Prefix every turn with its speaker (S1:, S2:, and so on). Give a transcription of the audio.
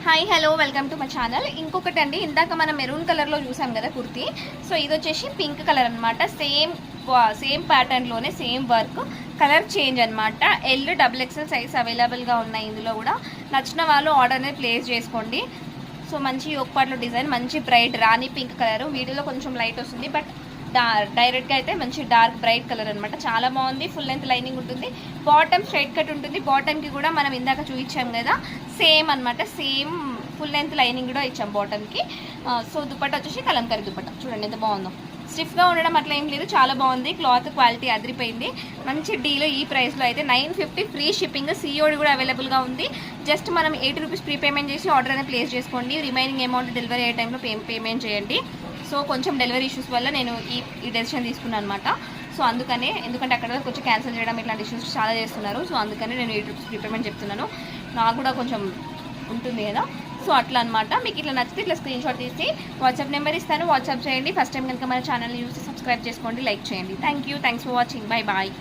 S1: Hi hello welcome to my channel. ఇంకొకటి అండి, ఇందాక మనం మెరూన్ కలర్లో చూసాం కదా కుర్తీ. సో ఇది వచ్చేసి పింక్ కలర్ అనమాట. సేమ్ ప్యాటర్న్లోనే సేమ్ వర్క్, కలర్ చేంజ్ అనమాట. XXL సైజ్ అవైలబుల్గా ఉన్నాయి. ఇందులో కూడా నచ్చిన వాళ్ళు ఆర్డర్ అనేది ప్లేస్ చేసుకోండి. సో మంచి యోగపాట్లో డిజైన్, మంచి బ్రైట్ రాణి పింక్ కలర్. వీడియోలో కొంచెం లైట్ వస్తుంది, బట్ డైరెక్ట్గా అయితే మంచి డార్క్ బ్రైట్ కలర్ అనమాట. చాలా బాగుంది. ఫుల్ లెంత్ లైనింగ్ ఉంటుంది. బాటమ్ స్ట్రైట్ కట్ ఉంటుంది. బాటమ్కి కూడా మనం ఇందాక చూపించాం కదా, సేమ్ అనమాట. సేమ్ ఫుల్ లెంత్ లైనింగ్ కూడా ఇచ్చాం బాటమ్కి. సో దుపట్టా వచ్చేసి కలంకరీ దుపట్టా. చూడండి ఎంత బాగుందో. స్టిఫ్గా ఉండడం అట్లా ఏం లేదు, చాలా బాగుంది. క్లాత్ క్వాలిటీ అదిరిపోయింది. మంచి డీలో ఈ ప్రైస్లో అయితే 950 ఫ్రీ షిప్పింగ్. సిఓడి కూడా అవైలబుల్గా ఉంది. జస్ట్ మనం 80 రూపీస్ ప్రీపేమెంట్ చేసి ఆర్డర్ అనేది ప్లేస్ చేసుకోండి. రిమైనింగ్ అమౌంట్ డెలివరీ అయ్యే టైంలో పేమెంట్ చేయండి. సో కొంచెం డెలివరీ ఇష్యూస్ వల్ల నేను ఈ డెసిషన్ తీసుకున్నాను అనమాట. సో అందుకనే, ఎందుకంటే అక్కడ కొంచెం క్యాన్సిల్ చేయడం ఇట్లాంటి ఇష్యూస్ చాలా చేస్తున్నారు. సో అందుకని నేను 80 రూపీస్ ప్రీపేమెంట్ చెప్తున్నాను. నాకు కూడా కొంచెం ఉంటుంది కదా. సో అట్లా అనమాట. మీకు ఇట్లా నచ్చితే ఇట్లా స్క్రీన్ షాట్ తీసి వాట్సాప్ నెంబర్ ఇస్తాను, వాట్సాప్ చేయండి. ఫస్ట్ టైం కనుక మన ఛానల్ని చూసి సబ్స్క్రైబ్ చేసుకోండి, లైక్ చేయండి. Thanks for watching. Bye bye.